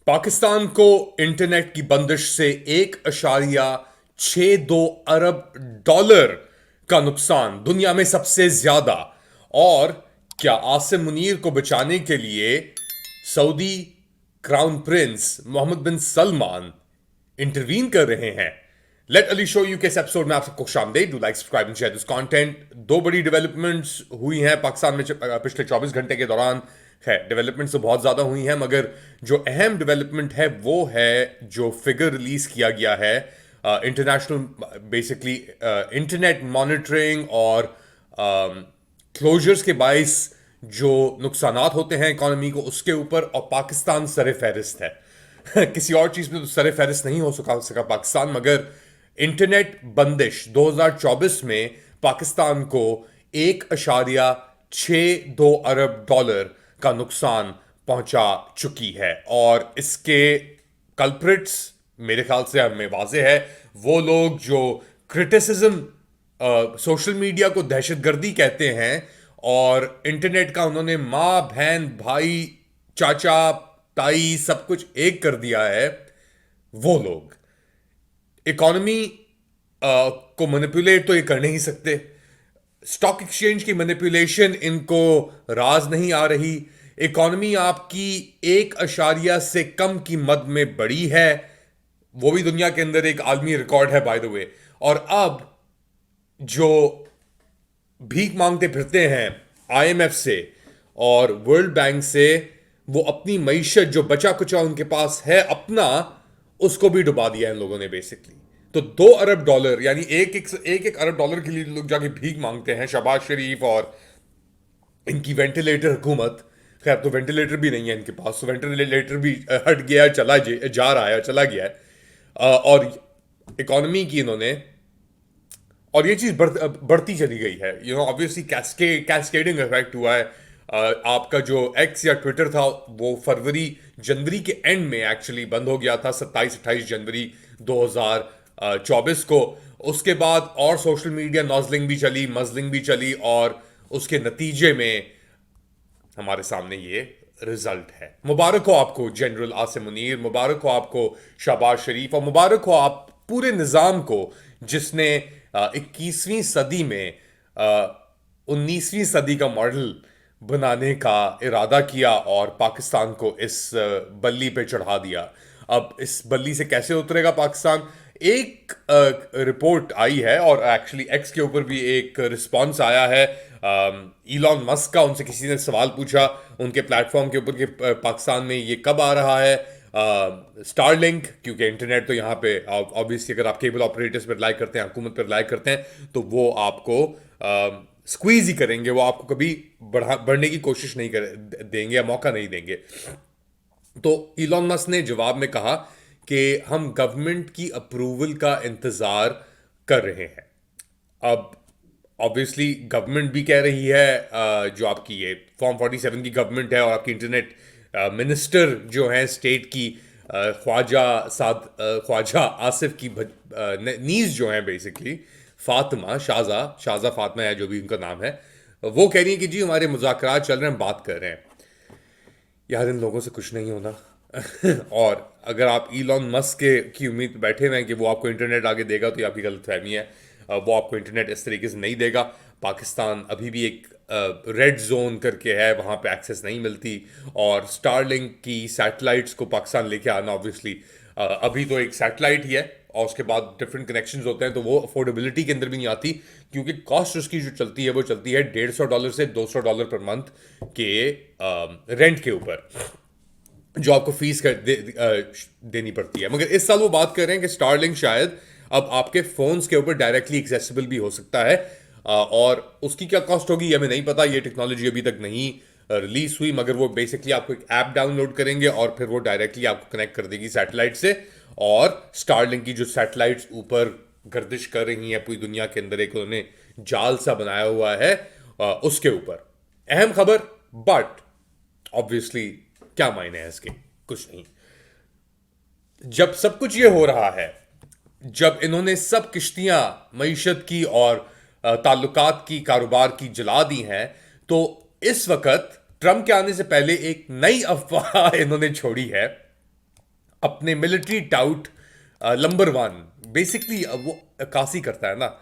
पाकिस्तान को इंटरनेट की बंदिश से 1,62 अरब डॉलर का नुकसान, दुनिया में सबसे ज्यादा। और क्या आसिम मुनीर को बचाने के लिए सऊदी क्राउन प्रिंस मोहम्मद बिन सलमान इंटरवीन कर रहे हैं? लेट अली शो यू के इस एपिसोड में आप सबको खुशामदीद। Do like, subscribe and share this content. दो बड़ी डेवलपमेंट्स हुई हैं पाकिस्तान में पिछले 24 घंटे के दौरान। है डेवलपमेंट्स तो बहुत ज़्यादा हुई हैं, मगर जो अहम डेवलपमेंट है वो है जो फिगर रिलीज किया गया है इंटरनेशनल, बेसिकली इंटरनेट मॉनिटरिंग और क्लोजर्स के बाइस जो नुकसानात होते हैं इकोनॉमी को, उसके ऊपर। और पाकिस्तान सर फहरिस्त है किसी और चीज़ में तो सर फहरिस्त नहीं हो सका पाकिस्तान, मगर इंटरनेट बंदिश 2024 में पाकिस्तान को 1,62 अरब डॉलर का नुकसान पहुंचा चुकी है। और इसके कल्प्रिट्स मेरे ख्याल से हमें वाजे है, वो लोग जो क्रिटिसिज्म सोशल मीडिया को दहशतगर्दी कहते हैं और इंटरनेट का उन्होंने माँ बहन भाई चाचा ताई सब कुछ एक कर दिया है, वो लोग इकोनॉमी को मैनिपुलेट तो ये कर नहीं सकते। स्टॉक एक्सचेंज की मैनिपुलेशन इनको राज नहीं आ रही। इकोनॉमी आपकी 1 अशारिया से कम की मद में बढ़ी है, वो भी दुनिया के अंदर एक आलमी रिकॉर्ड है बाय द वे। और अब जो भीख मांगते फिरते हैं आईएमएफ से और वर्ल्ड बैंक से, वो अपनी मईशत जो बचा कुचा उनके पास है अपना, उसको भी डुबा दिया है इन लोगों ने बेसिकली। तो 2 अरब डॉलर, यानी एक अरब डॉलर के लिए लोग जाके भीख मांगते हैं। शहबाज शरीफ और इनकी वेंटिलेटर हुकूमत, खैर तो वेंटिलेटर भी नहीं है इनके पास, तो वेंटिलेटर भी हट गया, जा रहा है, चला गया है। और इकोनॉमी की इन्होंने, और ये चीज बढ़ती चली गई है। ऑब्वियसली कैस्केडिंग इफेक्ट हुआ है। आपका जो एक्स या ट्विटर था वो जनवरी के एंड में एक्चुअली बंद हो गया था, 27-28 जनवरी 2024 को। उसके बाद और सोशल मीडिया नॉजलिंग भी चली, मजलिंग भी चली, और उसके नतीजे में हमारे सामने ये रिजल्ट है। मुबारक हो आपको जनरल आसिम मुनीर, मुबारक हो आपको शहबाज शरीफ, और मुबारक हो आप पूरे निज़ाम को जिसने 21वीं सदी में 19वीं सदी का मॉडल बनाने का इरादा किया और पाकिस्तान को इस बल्ली पे चढ़ा दिया। अब इस बल्ली से कैसे उतरेगा पाकिस्तान? एक रिपोर्ट आई है, और एक्चुअली एक्स के ऊपर भी एक रिस्पांस आया है इलॉन मस्क का। उनसे किसी ने सवाल पूछा उनके प्लेटफॉर्म के ऊपर कि पाकिस्तान में ये कब आ रहा है स्टारलिंक, क्योंकि इंटरनेट तो यहाँ पे ऑब्वियसली अगर आप केबल ऑपरेटर्स पर रिलाई करते हैं, हुकूमत पर रिलाई करते हैं, तो वो आपको स्क्वीज ही करेंगे, वो आपको कभी बढ़ने की कोशिश नहीं देंगे या मौका नहीं देंगे। तो इलॉन मस्क ने जवाब में कहा कि हम गवर्नमेंट की अप्रूवल का इंतजार कर रहे हैं। अब ऑब्वियसली गवर्नमेंट भी कह रही है, जो आपकी ये फॉर्म 47 की गवर्नमेंट है, और आपकी इंटरनेट मिनिस्टर जो है स्टेट की, ख्वाजा आसिफ की नीज जो है बेसिकली, शाजा फातिमा है जो भी उनका नाम है, वो कह रही है कि जी हमारे मुज़ाकरात चल रहे हैं, हम बात कर रहे हैं। यार इन लोगों से कुछ नहीं होना और अगर आप इलॉन मस्क की उम्मीद पे बैठे हुए हैं कि वो आपको इंटरनेट आगे देगा, तो ये आपकी गलतफहमी है। वो आपको इंटरनेट इस तरीके से नहीं देगा। पाकिस्तान अभी भी एक रेड जोन करके है, वहाँ पे एक्सेस नहीं मिलती। और स्टारलिंक की सैटेलाइट्स को पाकिस्तान लेके आना, ऑब्वियसली अभी तो एक सैटेलाइट ही है, और उसके बाद डिफरेंट कनेक्शंस होते हैं, तो वो अफोर्डेबिलिटी के अंदर भी नहीं आती, क्योंकि कॉस्ट उसकी जो चलती है वो चलती है $150 से $200 पर मंथ के रेंट के ऊपर, जो आपको फीस देनी पड़ती है। मगर इस साल वो बात कर रहे हैं कि स्टारलिंक शायद अब आपके फोन्स के ऊपर डायरेक्टली एक्सेसिबल भी हो सकता है। और उसकी क्या कॉस्ट होगी हमें नहीं पता, ये टेक्नोलॉजी अभी तक नहीं रिलीज हुई, मगर वो बेसिकली आपको एक ऐप डाउनलोड करेंगे और फिर वो डायरेक्टली आपको कनेक्ट कर देगी सैटेलाइट से। और स्टारलिंक की जो सैटेलाइट्स ऊपर गर्दिश कर रही हैं पूरी दुनिया के अंदर, एक उन्होंने जाल सा बनाया हुआ है उसके ऊपर। अहम खबर, बट ऑब्वियसली क्या मायने हैं इसके? कुछ नहीं। जब सब कुछ ये हो रहा है, जब इन्होंने सब किश्तियां मईशत की और ताल्लुकात की, कारोबार की जला दी हैं, तो इस वक्त ट्रंप के आने से पहले एक नई अफवाह इन्होंने छोड़ी है अपने military taut number one basically वो अक्कासी करता है ना,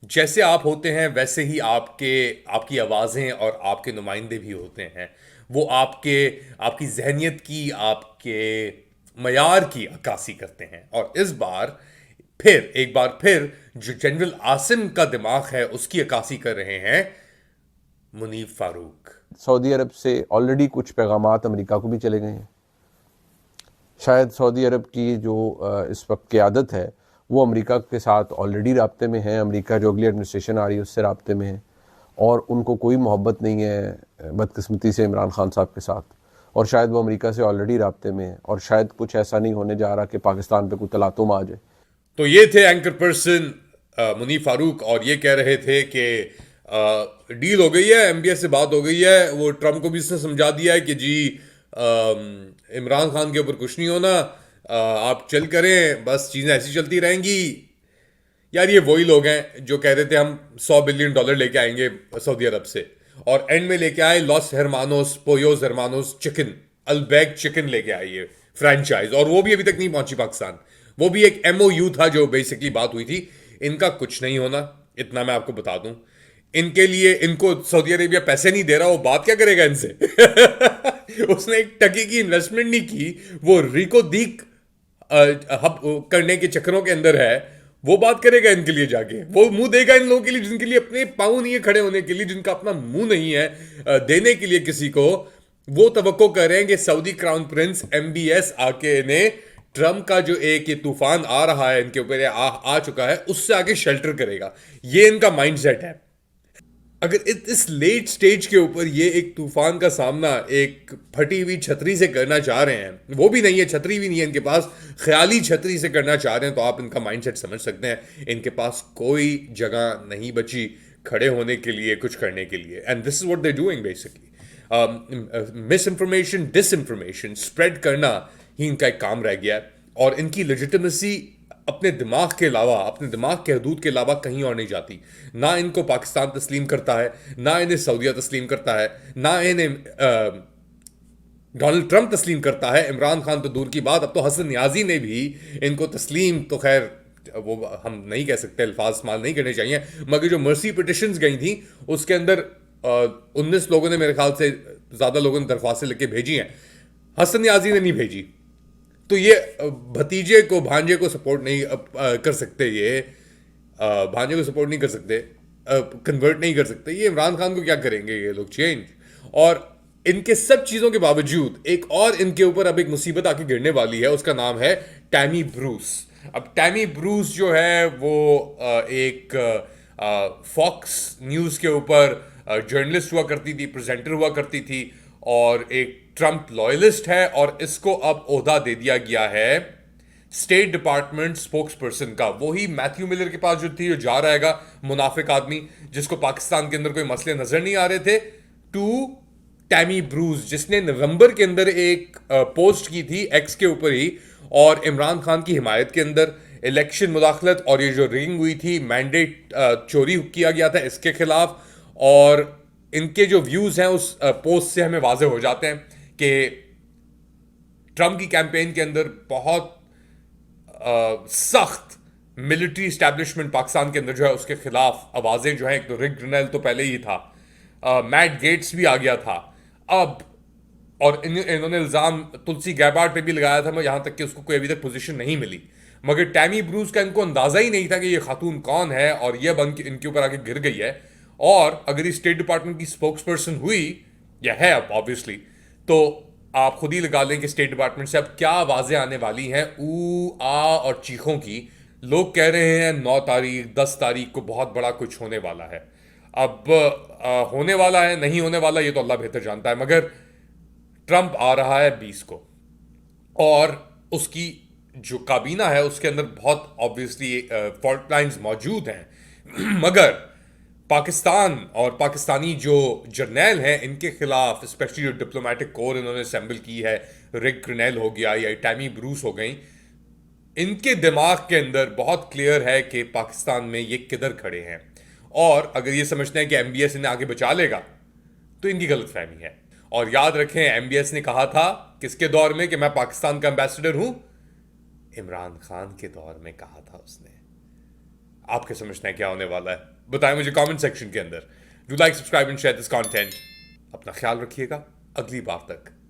जैसे आप होते हैं वैसे ही आपकी आवाज़ें और आपके नुमाइंदे भी होते हैं। वो आपकी जहनियत की, आपके मयार की अक्कासी करते हैं। और इस बार एक बार फिर जो जनरल आसिम का दिमाग है उसकी अक्कासी कर रहे हैं मुनीफ फारूक। सऊदी अरब से ऑलरेडी कुछ पैगामात अमेरिका को भी चले गए हैं। शायद सऊदी अरब की जो इस वक्त क़यादत है वो अमेरिका के साथ ऑलरेडी राब्ते में है। अमेरिका जो अगली एडमिनिस्ट्रेशन आ रही है उससे राब्ते में है और उनको कोई मोहब्बत नहीं है बदकिस्मती से इमरान खान साहब के साथ, और शायद वो अमेरिका से ऑलरेडी राब्ते में है और शायद कुछ ऐसा नहीं होने जा रहा कि पाकिस्तान पे कोई तलातुम आ जाए। तो ये थे एंकर पर्सन मुनीफ फारूक, और ये कह रहे थे कि डील हो गई है, एमबीएस से बात हो गई है, वो ट्रम्प को भी इसने समझा दिया है कि जी इमरान खान के ऊपर कुछ नहीं होना, आप चल करें, बस चीज़ें ऐसी चलती रहेंगी। यार ये वही लोग हैं जो कह रहे थे हम $100 बिलियन लेके आएंगे सऊदी अरब से, और एंड में लेके आए लॉस हरमानोस पोयोस हरमानोस चिकन, अलबैक चिकन लेके आए ये फ्रेंचाइज, और वो भी अभी तक नहीं पहुंची पाकिस्तान। वो भी एक एमओयू था जो बेसिकली बात हुई थी। इनका कुछ नहीं होना, इतना मैं आपको बता दूं। इनके लिए इनको सऊदी अरेबिया पैसे नहीं दे रहा, वो बात क्या करेगा इनसे? उसने एक टकी की इन्वेस्टमेंट नहीं की, वो रिको दीक हब करने के चक्करों के अंदर है। वो बात करेगा इनके लिए जाके, वो मुंह देगा इन लोगों के लिए जिनके लिए अपने पाँव नहीं है खड़े होने के लिए, जिनका अपना मुंह नहीं है देने के लिए किसी को। वो तवक्को कर रहे हैं कि सऊदी क्राउन प्रिंस एमबीएस आके इन्हें ट्रम्प का जो एक ये तूफान आ रहा है इनके ऊपर आ चुका है उससे आगे शेल्टर करेगा। ये इनका माइंडसेट है। अगर इस लेट स्टेज के ऊपर ये एक तूफान का सामना एक फटी हुई छतरी से करना चाह रहे हैं, वो भी नहीं है, छतरी भी नहीं है इनके पास, ख्याली छतरी से करना चाह रहे हैं, तो आप इनका माइंडसेट समझ सकते हैं। इनके पास कोई जगह नहीं बची खड़े होने के लिए, कुछ करने के लिए। And this is what they doing basically. Misinformation, disinformation spread करना ही इनका एक काम रह गया है, और इनकी लेजिटिमेसी अपने दिमाग के अलावा, अपने दिमाग के हदूद के अलावा कहीं और नहीं जाती। ना इनको पाकिस्तान तस्लीम करता है, ना इन्हें सऊदीया तस्लीम करता है, ना इन्हें डोनाल्ड ट्रंप तस्लीम करता है। इमरान खान तो दूर की बात, अब तो हसन न्याजी ने भी इनको तस्लीम, तो खैर वो हम नहीं कह सकते, अल्फाज इस्तेमाल नहीं करने चाहिए, मगर जो मर्सी पिटिशंस गई थी उसके अंदर 19 लोगों ने, मेरे ख्याल से ज़्यादा लोगों ने दरख्वास्तें लिख के भेजी हैं, हसन न्याजी ने नहीं भेजी। तो ये भतीजे को, भांजे को सपोर्ट नहीं कर सकते, ये भांजे को सपोर्ट नहीं कर सकते, कन्वर्ट नहीं कर सकते, ये इमरान खान को क्या करेंगे ये लोग चेंज। और इनके सब चीज़ों के बावजूद एक और इनके ऊपर अब एक मुसीबत आके गिरने वाली है, उसका नाम है टैमी ब्रूस। अब टैमी ब्रूस जो है वो एक फॉक्स न्यूज़ के ऊपर जर्नलिस्ट हुआ करती थी, प्रेजेंटर हुआ करती थी, और एक ट्रंप लॉयलिस्ट है, और इसको अब ओहदा दे दिया गया है स्टेट डिपार्टमेंट स्पोक्स पर्सन का। वही मैथ्यू मिलर के पास जो थी, जो जा रहेगा मुनाफिक आदमी जिसको पाकिस्तान के अंदर कोई मसले नजर नहीं आ रहे थे, टू टैमी ब्रूस, जिसने नवंबर के अंदर एक पोस्ट की थी एक्स के ऊपर ही, और इमरान खान की हिमायत के अंदर इलेक्शन मुदाखलत और ये जो रिगिंग हुई थी, मैंडेट चोरी किया गया था, इसके खिलाफ। और इनके जो व्यूज हैं उस पोस्ट से हमें वाजे हो जाते हैं कि ट्रंप की कैंपेन के अंदर बहुत सख्त मिलिट्री स्टैब्लिशमेंट पाकिस्तान के अंदर जो है उसके खिलाफ आवाजें जो है, एक तो रिक ग्रेनेल तो पहले ही था, मैट गेट्स भी आ गया था अब, और इन्होंने इल्ज़ाम तुलसी गैबार्ड पे भी लगाया था, मैं यहाँ तक कि उसको कोई अभी तक पोजीशन नहीं मिली। मगर टैमी ब्रूस का इनको अंदाजा ही नहीं था कि ये खातून कौन है, और ये बन के इनके ऊपर आके गिर गई है। और अगर ये स्टेट डिपार्टमेंट की स्पोक्स पर्सन हुई, या है अब ऑब्वियसली, तो आप खुद ही लगा लें कि स्टेट डिपार्टमेंट से अब क्या आवाज़ें आने वाली हैं, ऊ आ और चीखों की। लोग कह रहे हैं 9 तारीख 10 तारीख को बहुत बड़ा कुछ होने वाला है। अब होने वाला है नहीं होने वाला ये तो अल्लाह बेहतर जानता है, मगर ट्रंप आ रहा है 20 को, और उसकी जो काबीना है उसके अंदर बहुत ऑब्वियसली फॉल्ट लाइन्स मौजूद हैं। मगर पाकिस्तान और पाकिस्तानी जो जर्नैल हैं इनके खिलाफ, स्पेशली जो डिप्लोमेटिक कोर इन्होंने असेंबल की है, रिक ग्रेनेल हो गया या टैमी ब्रूस हो गई, इनके दिमाग के अंदर बहुत क्लियर है कि पाकिस्तान में ये किधर खड़े हैं। और अगर ये समझते हैं कि एमबीएस इन्हें आगे बचा लेगा तो इनकी गलतफहमी है। और याद रखें, एमबीएस ने कहा था किसके दौर में कि मैं पाकिस्तान का एम्बेसडर हूं, इमरान खान के दौर में कहा था उसने। आप क्या समझते हैं क्या होने वाला है? बताएं मुझे कमेंट सेक्शन के अंदर। Do like, subscribe and share this content. अपना ख्याल रखिएगा। अगली बार तक